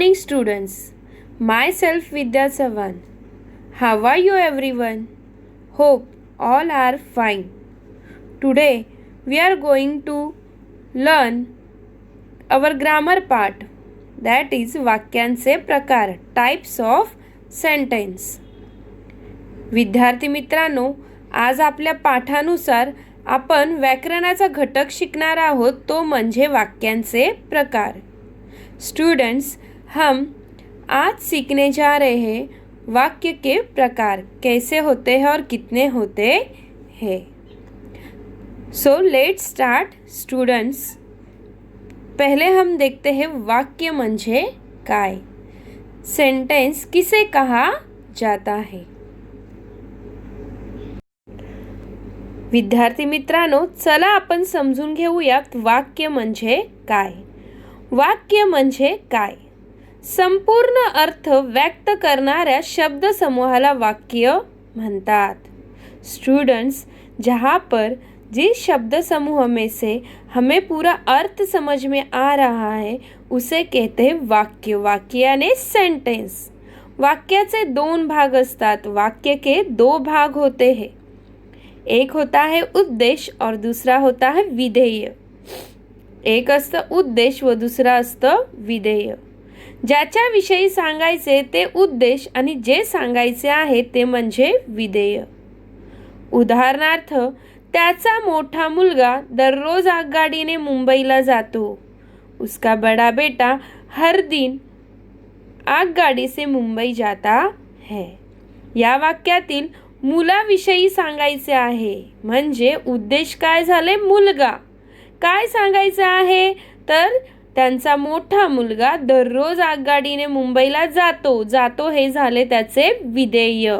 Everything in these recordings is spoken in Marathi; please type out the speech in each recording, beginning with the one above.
morning, students. Myself Vidya Savan. How are you, everyone? Hope all are fine. Today we are going to learn our grammar part, that is वाक्यांचे प्रकार, टाइप्स ऑफ सेंटेन्स. विद्यार्थी मित्रांनो, आज आपल्या पाठानुसार आपण व्याकरणाचा घटक शिकणार आहोत, तो म्हणजे वाक्यांचे प्रकार. स्टूडेंट्स, हम आज सीखने जा रहे हैं वाक्य के प्रकार, कैसे होते हैं और कितने होते हैं. So let's start students. पहले हम देखते हैं वाक्य म्हणजे काय, सेंटेंस किसे कहा जाता है. विद्यार्थी मित्रांनो, चला आपण समजून घेऊयात वाक्य म्हणजे काय. वाक्य म्हणजे काय? संपूर्ण अर्थ व्यक्त करणाऱ्या शब्दसमूहाला वाक्य म्हणतात. स्टूडेंट्स, जहाँ पर जिस शब्द समूह में से हमें पूरा अर्थ समझ में आ रहा है उसे कहते हैं वाक्य. वाक्य यानी सेंटेंस. वाक्याचे दोन भाग असतात. वाक्य के दो भाग होते हैं. एक होता है उद्देश और दूसरा होता है विधेय. एक असतं उद्देश व दुसरा असतं विधेय. ज्याच्याविषयी सांगायचे ते उद्देश आणि जे सांगायचे आहे ते म्हणजे विधेय. उदाहरणार्थ, त्याचा मोठा मुलगा दररोज आगगाडीने मुंबईला जातो. उसका बड़ा बेटा हर दिन आगगाडी से मुंबई जाता है. या वाक्यातील मुलाविषयी सांगायचे आहे, म्हणजे उद्देश काय झाले? मुलगा. काय सांगायचं आहे? तर त्यांचा मोठा मुलगा दररोज आगगाडीने मुंबईला जातो हे झाले त्याचे विधेय.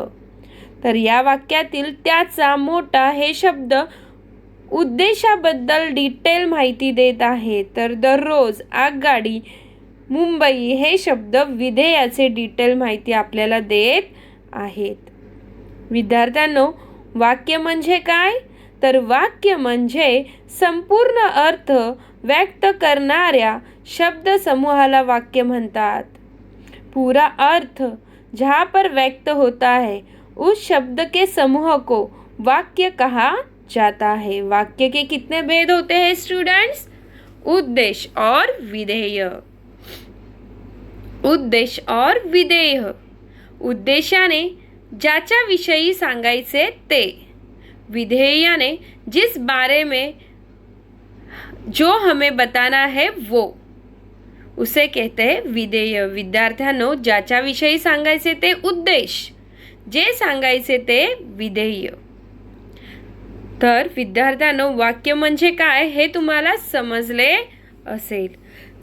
तर या वाक्यातील त्याचा, मोठा हे शब्द उद्देशाबद्दल डिटेल माहिती देत आहे, तर दररोज, आगगाडी, मुंबई हे शब्द विधेयाचे डिटेल माहिती आपल्याला देत आहेत. विद्यार्थ्यांनो, वाक्य म्हणजे काय? तर वाक्य म्हणजे संपूर्ण अर्थ व्यक्त करणाऱ्या शब्दसमूहाला वाक्य म्हणतात. पूरा अर्थ जहाँ पर व्यक्त होता है उस शब्द के समूह को वाक्य कहा जाता है. वाक्य के कितने भेद होते हैं स्टूडेंट्स? उद्देश और विधेय. उद्देश और विधेय. उद्देशाने ज्याच्याविषयी सांगायचे ते, विधेयाने जिस बारे में जो हमें बताना है वो, उसे कहते हैं विधेय. विद्यार्थ्यांनो, ज्याच्याविषयी सांगायचे ते उद्देश, जे सांगायचे ते विधेय. तर विद्यार्थ्यांनो, वाक्य म्हणजे काय हे तुम्हाला समजले असेल.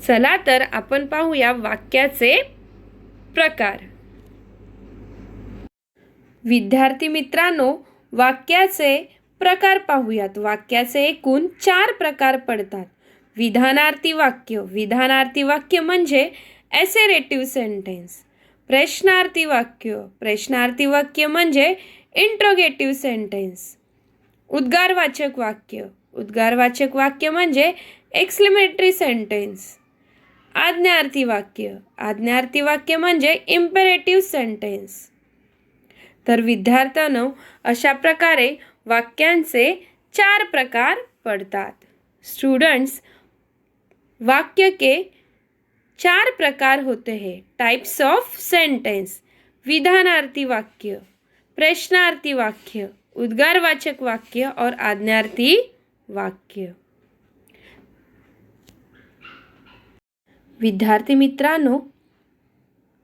चला तर आपण पाहूया वाक्याचे प्रकार. विद्यार्थी मित्रांनो, वाक्याचे प्रकार पाहूयात. वाक्याचे एकूण 4 प्रकार पडतात. विधानार्थी वाक्य. विधानार्थी वाक्य म्हणजे ॲसेरेटिव्ह सेंटेन्स. प्रश्नार्थी वाक्य. प्रश्नार्थी वाक्य म्हणजे इंट्रोगेटिव्ह सेंटेन्स. उद्गारवाचक वाक्य. उद्गारवाचक वाक्य म्हणजे एक्सक्लेमेटरी सेंटेन्स. आज्ञार्थी वाक्य. आज्ञार्थी वाक्य म्हणजे इम्पेरेटिव्ह सेंटेन्स. तर विद्यार्थ्यांनो, अशा प्रकारे वाक्यांचे 4 प्रकार पड़तात. स्टूडेंट्स, वाक्य के 4 प्रकार होते हैं. Types of sentence. विधानार्थी वाक्य, प्रश्नार्थी वाक्य, उद्गारवाचक वाक्य और आज्ञार्थी वाक्य. विद्यार्थी मित्रांनो,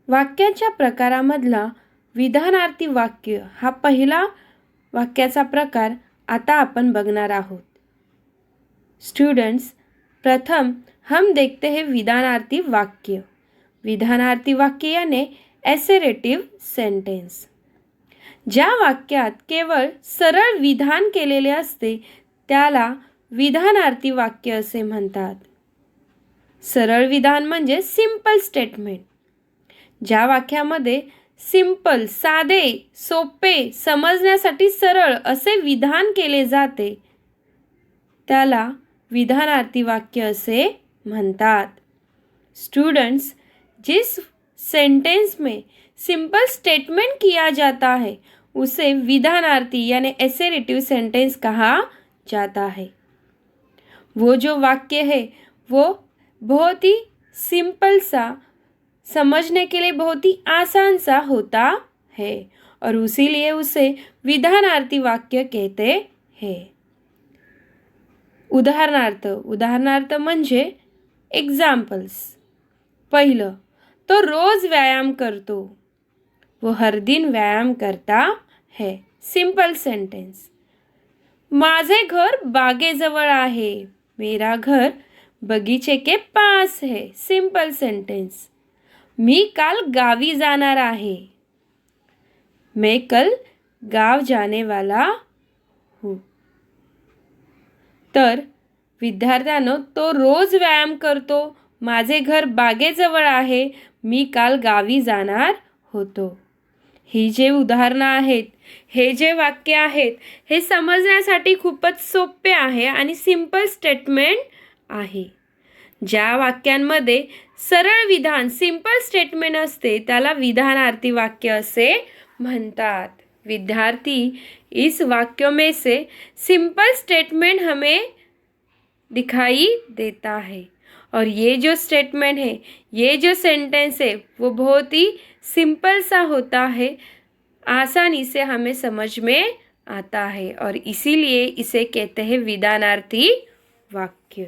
वाक्याच्या प्रकारामधला विधानार्थी वाक्य हा पहिला वाक्याचा प्रकार आता आपण बघणार आहोत. स्टूडेंट्स, प्रथम हम देखते हैं विधानार्थी वाक्य. विधानार्थी वाक्य यानी ॲसेरेटिव्ह सेंटेन्स. ज्या वाक्यात केवळ सरळ विधान केलेले असते त्याला विधानार्थी वाक्य असे म्हणतात. सरळ विधान म्हणजे सिंपल स्टेटमेंट. ज्या वाक्यामध्ये सिंपल, साधे, सोपे, समजण्यासाठी सरळ असे विधान केले जाते त्याला विधानार्थी वाक्य असे म्हणतात. स्टूडेंट्स, जिस सेंटेंस में सिंपल स्टेटमेंट किया जाता है उसे विधानार्थी यानी एसेरेटिव सेंटेंस कहा जाता है। वो जो वाक्य है वो बहुत ही सिंपल सा, समझने के लिए बहुत ही आसान सा होता है और उसीलिए उसे विधानार्थी वाक्य कहते हैं। उदाहरणार्थ म्हणजे एक्झाम्पल्स। पहिलं, तो रोज व्यायाम करतो, वो हर दिन व्यायाम करता है। Simple sentence. माझे घर बागेजवळ आहे, मेरा घर बगीचे के पास है। Simple sentence. मी काल गावी जाणार आहे, मैं कल गाव जाने वाला हूँ। तर विद्यार्थ्यांनो, तो रोज व्यायाम करतो, माझे घर बागेजवळ आहे, मी काल गावी जाणार होतो। ही जे उदाहरणं आहेत, हे जे वाक्य आहेत, हे समजण्यासाठी खूपच सोपे आहे आणि सिंपल स्टेटमेंट आहे। ज्या वाक्यांमध्ये सरळ विधान सिंपल स्टेटमेंट असते त्याला विधानार्थी वाक्य असे म्हणतात। विद्यार्थी, इस वाक्यों में से सिंपल स्टेटमेंट हमें दिखाई देता है और ये जो स्टेटमेंट है, ये जो सेंटेंस है, वो बहुत ही सिंपल सा होता है, आसानी से हमें समझ में आता है और इसीलिए इसे कहते हैं विधानार्थी वाक्य।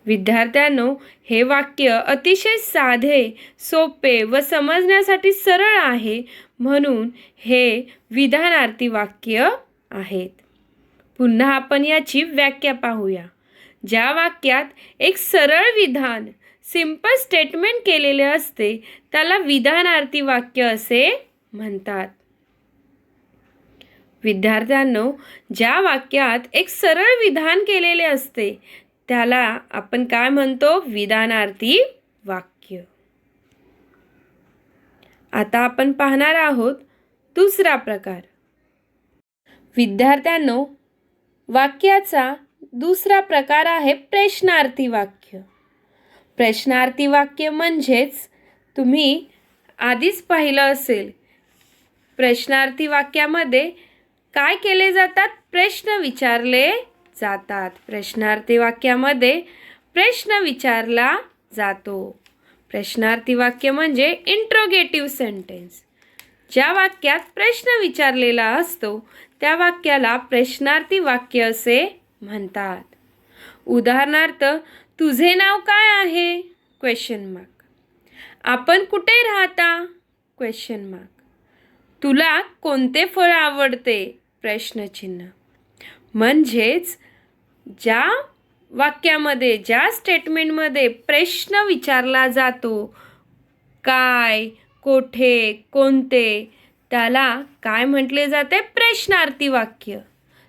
विद्यार्थ्यांनो, हे वाक्य अतिशय साधे, सोपे व समजण्यासाठी सरळ आहे, म्हणून हे विधानार्थी वाक्य आहेत। पुन्हा आपण याची व्याख्या पाहूया। ज्या वाक्यात एक सरळ विधान सिंपल स्टेटमेंट केलेले असते त्याला विधानार्थी वाक्य असे म्हणतात। विद्यार्थ्यांनो, ज्या वाक्यात एक सरळ विधान केलेले असते त्याला आपण काय म्हणतो? विधानार्थी वाक्य। आता आपण पाहणार आहोत दुसरा प्रकार। विद्यार्थ्यांनो, वाक्याचा दुसरा प्रकार आहे प्रश्नार्थी वाक्य। प्रश्नार्थी वाक्य म्हणजेच तुम्ही आधीच पाहिलं असेल, प्रश्नार्थी वाक्यामध्ये काय केले जातात? प्रश्न विचारले जातात। प्रश्नार्थी वाक्यामध्ये प्रश्न विचारला जातो। प्रश्नार्थी वाक्य म्हणजे इंट्रोगेटिव्ह सेंटेन्स। ज्या वाक्यात प्रश्न विचारलेला असतो त्या वाक्याला प्रश्नार्थी वाक्य असे म्हणतात। उदाहरणार्थ, तुझे नाव काय आहे? Question mark. आपण कुठे राहता? Question mark. तुला कोणते फळ आवडते? प्रश्नचिन्ह। म्हणजेच ज्या वाक्यामध्ये, ज्या स्टेटमेंटमध्ये प्रश्न विचारला जातो, काय, कोठे, कोणते, त्याला काय म्हटले जाते? प्रश्नार्थी वाक्य।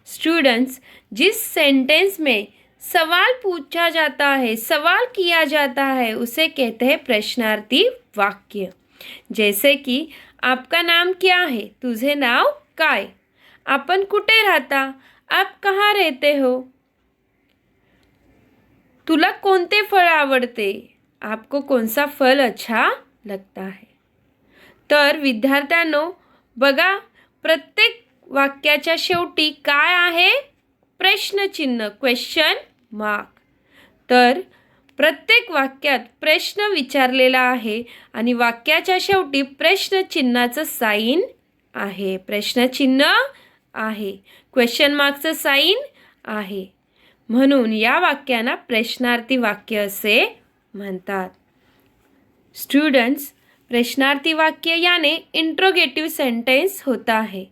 स्टूडेंट्स, जिस सेंटेंस में सवाल पूछा जाता है, सवाल किया जाता है, उसे कहते हैं प्रश्नार्थी वाक्य। जैसे कि आपका नाम क्या है? तुझे नाव काय? आपण कुठे राहता? आप कहाँ रहते हो? तुला कोणते फळ आवडते? आपको कौन सा फल अच्छा लगता है? तर विद्यार्थ्यांनो, बघा, प्रत्येक वाक्याच्या शेवटी काय आहे? प्रश्नचिन्ह, क्वेश्चन मार्क। तर प्रत्येक वाक्यात प्रश्न विचारलेला आहे आणि वाक्याच्या शेवटी प्रश्नचिन्हाचं साइन आहे, प्रश्नचिन्ह आहे, क्वेश्चन मार्कचं साइन आहे, म्हणून या वाक्यांना प्रश्नार्थी वाक्य असे म्हणतात। स्टूडेंट्स, प्रश्नार्थी वाक्य यानी इंट्रोगेटिव सेंटेंस होता है।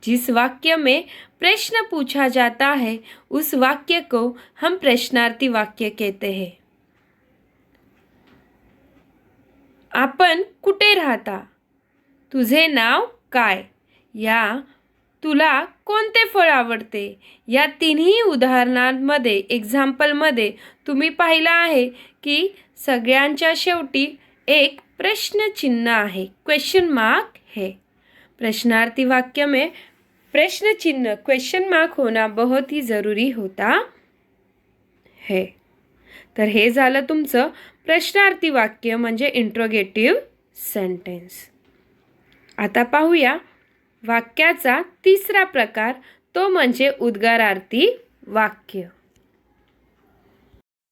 जिस वाक्य में प्रश्न पूछा जाता है उस वाक्य को हम प्रश्नार्थी वाक्य कहते हैं। आपण कुठे राहता? तुझे नाव काय? या तुला कोणते फळ आवडते? या तिन्ही उदाहरणांमध्ये, एक्झाम्पलमध्ये तुम्ही पाहिलं आहे की सगळ्यांच्या शेवटी एक प्रश्नचिन्ह आहे, क्वेश्चन मार्क है। प्रश्नार्थी वाक्य में प्रश्न चिन्ह, क्वेश्चन मार्क होना बहुत ही ज़रूरी होता है। तर हे झालं तुमचं प्रश्नार्थी वाक्य म्हणजे इंट्रोगेटिव्ह सेंटेन्स. आता पाहूया वाक्याचा तिसरा प्रकार, तो म्हणजे उद्गारार्थी वाक्य.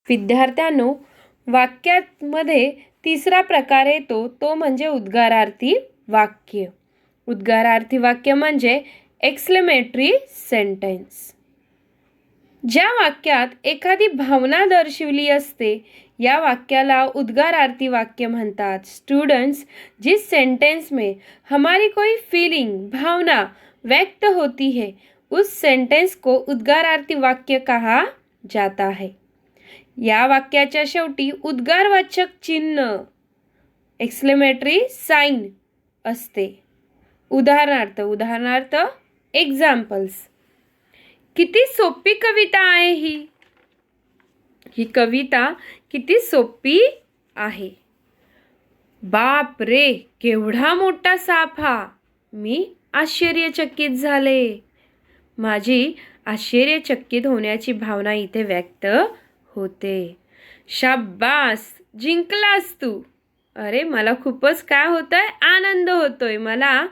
विद्यार्थ्यांनो, वाक्यामध्ये तिसरा प्रकार येतो तो म्हणजे उद्गारार्थी वाक्य. उद्गारार्थी वाक्य म्हणजे एक्सक्लेमेटरी सेंटेन्स. ज्या वाक्यात एखादी भावना दर्शवली असते या वाक्याला उद्गारार्थी वाक्य म्हणतात. स्टूडेंट्स, जिस सेंटेंस में हमारी कोई फीलिंग भावना व्यक्त होती है उस सेंटेंस को उद्गारार्थी वाक्य कहा जाता है. या वाक्याच्या शेवटी उद्गारवाचक चिन्ह एक्सक्लेमेटरी साइन असते. उदाहरणार्थ एक्झाम्पल्स. किती सोपी कविता आहे ही कविता किती सोपी आहे. बाप रे, केवढा मोठा साप हा. मी आश्चर्यचकित झाले. माझी आश्चर्यचकित होण्याची भावना इथे व्यक्त होते. शाब्बास, जिंकलास तू. अरे, मला खूपच काय होतंय, आनंद होतोय. मला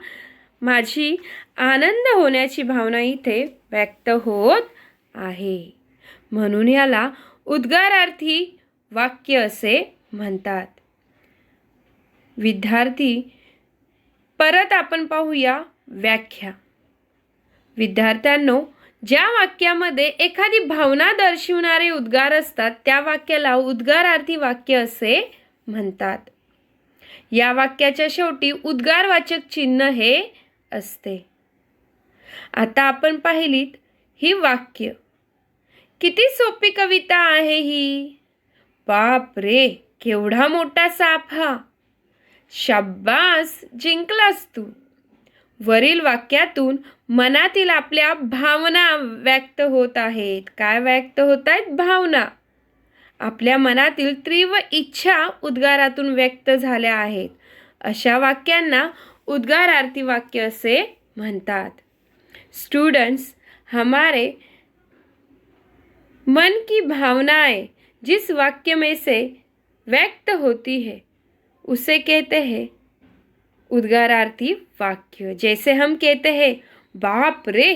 माझी आनंद होण्याची भावना इथे व्यक्त होत आहे. म्हणून याला उद्गारार्थी वाक्य असे म्हणतात. विद्यार्थी, परत आपण पाहूया व्याख्या. विद्यार्थ्यांनो, ज्या वाक्यामध्ये एखादी भावना दर्शवणारे उद्गार असतात त्या वाक्याला उद्गारार्थी वाक्य असे म्हणतात. या वाक्याच्या शेवटी उद्गारवाचक चिन्ह हे असते. आता आपण पाहिलीत ही वाक्य. किती सोपी कविता आहे ही. बाप रे, केवढा मोठा साप हा. शाब्बास, जिंकलास तू. वरील वाक्यातून मनातील आपल्या भावना व्यक्त होत आहेत. काय व्यक्त होत आहेत? भावना. आपल्या मनातील तीव्र इच्छा उद्गारातून व्यक्त झाल्या आहेत. अशा वाक्यांना उद्गारार्थी वाक्य असे म्हणतात. स्टूडेंट्स, हमारे मन की भावनाएं जिस वाक्य में से व्यक्त होती है उसे कहते हैं उद्गारार्थी वाक्य. जैसे हम कहते हैं, बाप रे,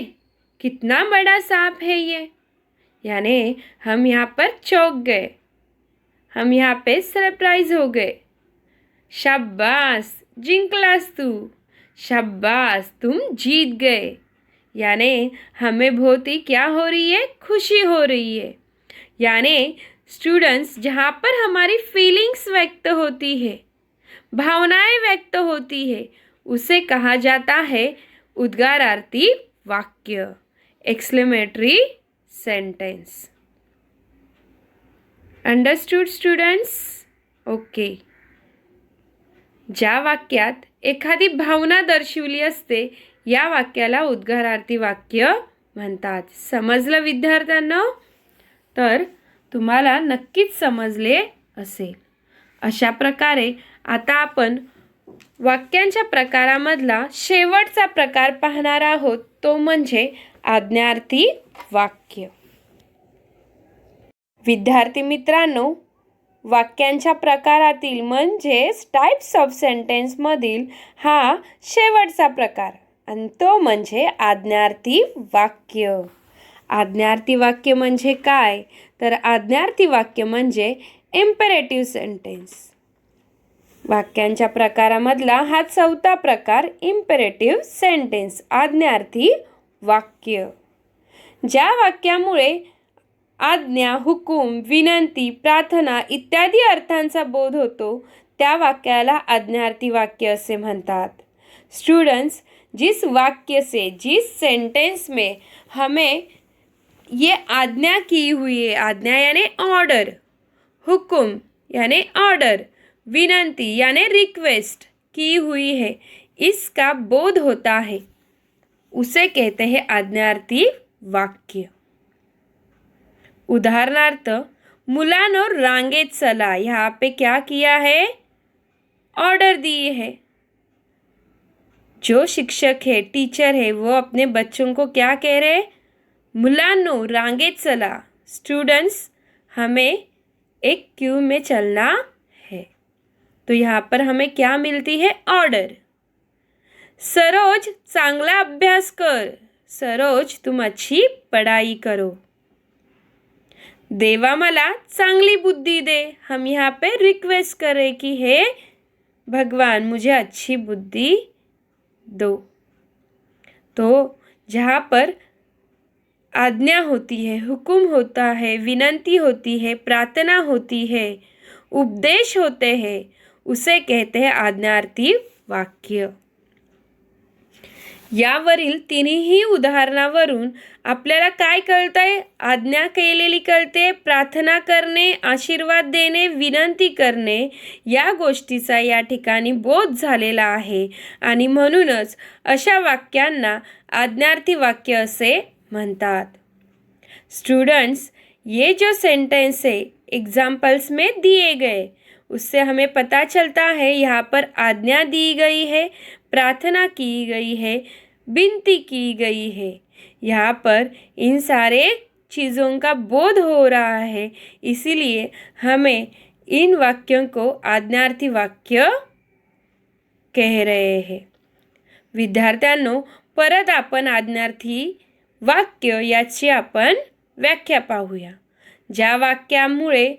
कितना बड़ा सांप है ये. यानी हम यहाँ पर चौंक गए, हम यहाँ पे सरप्राइज हो गए. शाबाश, जिंकलास तू. शाबाश, तुम जीत गए. यानी हमें बहुत ही क्या हो रही है, खुशी हो रही है. यानी स्टूडेंट्स, जहाँ पर हमारी फीलिंग्स व्यक्त होती है, भावनाएं व्यक्त होती है, उसे कहा जाता है उद्गारार्थी वाक्य, exclamatory sentence. Understood students? Okay. ज्या वाक्यात एखादी भावना दर्शवली असते या वाक्याला उद्गारार्थी वाक्य म्हणतात. समजलं विद्यार्थ्यांनो? तर तुम्हाला नक्कीच समजले असेल. अशा प्रकारे आता आपण वाक्यांच्या प्रकारामधला शेवटचा प्रकार पाहणार आहोत, तो म्हणजे आज्ञार्थी वाक्य. विद्यार्थी मित्रांनो, वाक्यांच्या प्रकारातील म्हणजेच टाइप्स ऑफ सेंटेन्स मधील हा शेवटचा प्रकार आणि तो म्हणजे आज्ञार्थी वाक्य. आज्ञार्थी वाक्य म्हणजे काय? तर आज्ञार्थी वाक्य म्हणजे इम्पेरेटिव्ह सेंटेन्स. वाक्यांच्या प्रकारामधला हा चौथा प्रकार इम्पेरेटिव्ह सेंटेन्स, आज्ञार्थी वाक्य. ज्या वाक्यामुळे आज्ञा, हुकूम, विनंती, प्रार्थना इत्यादी अर्थांचा बोध होतो त्या वाक्याला आज्ञार्थी वाक्य असे म्हणतात. स्टूडेंट्स, जिस वाक्य से, जिस सेंटेंस में हमें ये आज्ञा की हुई है, आज्ञा यानी ऑर्डर, हुक्म यानी ऑर्डर, विनंती यानी रिक्वेस्ट की हुई है, इसका बोध होता है, उसे कहते हैं आज्ञार्थी वाक्य. उदाहरणार्थ, मुलानो रांगेत चला. यहाँ पे क्या किया है? ऑर्डर दी है. जो शिक्षक है, टीचर है, वो अपने बच्चों को क्या कह रहे? मुलानो रांगेत चला. स्टूडेंट्स, हमें एक क्यू में चलना तो यहाँ पर हमें क्या मिलती है? ऑर्डर। सरोज चांगला अभ्यास कर। सरोज तुम अच्छी पढ़ाई करो। देवा मला चांगली बुद्धि दे। हम यहाँ पे रिक्वेस्ट करें कि हे भगवान मुझे अच्छी बुद्धि दो। तो जहाँ पर आज्ञा होती है, हुक्म होता है, विनंती होती है, प्रार्थना होती है, उपदेश होते हैं, उसे कहते हैं आज्ञार्थी वाक्य। यावरील तिन्ही उदाहरणावरून आपल्याला काय कळतंय? आज्ञा केलेली कळते, प्रार्थना करणे, आशीर्वाद देणे, विनंती करणे या गोष्टीचा या ठिकाणी बोध झालेला आहे आणि म्हणूनच अशा वाक्यांना आज्ञार्थी वाक्य असे म्हणतात। स्टूडेंट्स, ये जो सेंटेंस है एग्जाम्पल्स में दिए गए, उससे हमें पता चलता है यहाँ पर आज्ञा दी गई है, प्रार्थना की गई है, विनती की गई है। यहाँ पर इन सारे चीज़ों का बोध हो रहा है, इसीलिए हमें इन वाक्यों को आज्ञार्थी वाक्य कह रहे हैं। विद्यार्थ्यांनो, परत आपण आज्ञार्थी वाक्य याची आपण व्याख्या पाहूया। ज्या वाक्यामुळे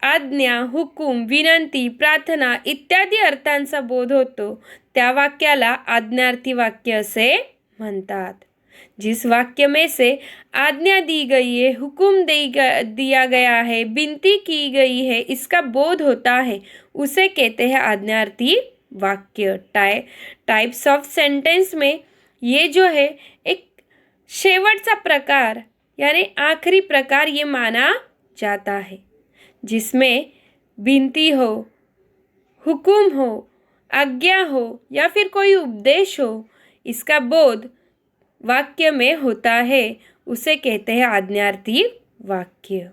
आज्ञा, हुकूम, विनंती, प्रार्थना इत्यादी अर्थांचा बोध होतो त्या वाक्याला आज्ञार्थी वाक्य असे म्हणतात। जिस वाक्य में से आज्ञा दी गई है, हुक्म दिया गया है, विनती की गई है, इसका बोध होता है, उसे कहते हैं आज्ञार्थी वाक्य। टाइप्स ऑफ सेंटेंस में ये जो है एक शेवटचा प्रकार यानी आखिरी प्रकार ये माना जाता है, जिसमें विनती हो, हुक्म हो, आज्ञा हो या फिर कोई उपदेश हो, इसका बोध वाक्य में होता है, उसे कहते हैं आज्ञार्थी वाक्य।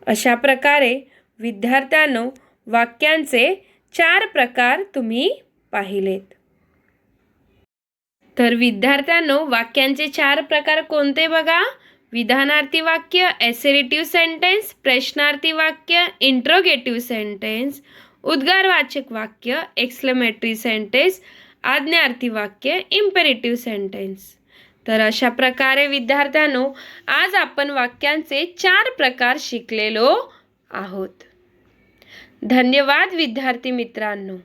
अशा प्रकारे विद्यार्थ्यांनो वाक्यांचे 4 प्रकार तुम्ही पाहिलेत। तर विद्यार्थ्यांनो वाक्यांचे 4 प्रकार कोणते बघा? विधानार्थी वाक्य, एसेरेटिव्ह सेंटेन्स, प्रश्नार्थी वाक्य, इंट्रोगेटिव्ह सेंटेन्स, उद्गारवाचक वाक्य, एक्सक्लेमेटरी सेंटेन्स, आज्ञार्थी वाक्य, इम्पेरेटिव्ह सेंटेन्स। तर अशा प्रकारे विद्यार्थ्यांनो आज आपण वाक्यांचे 4 प्रकार शिकलेलो आहोत। धन्यवाद विद्यार्थी मित्रांनो।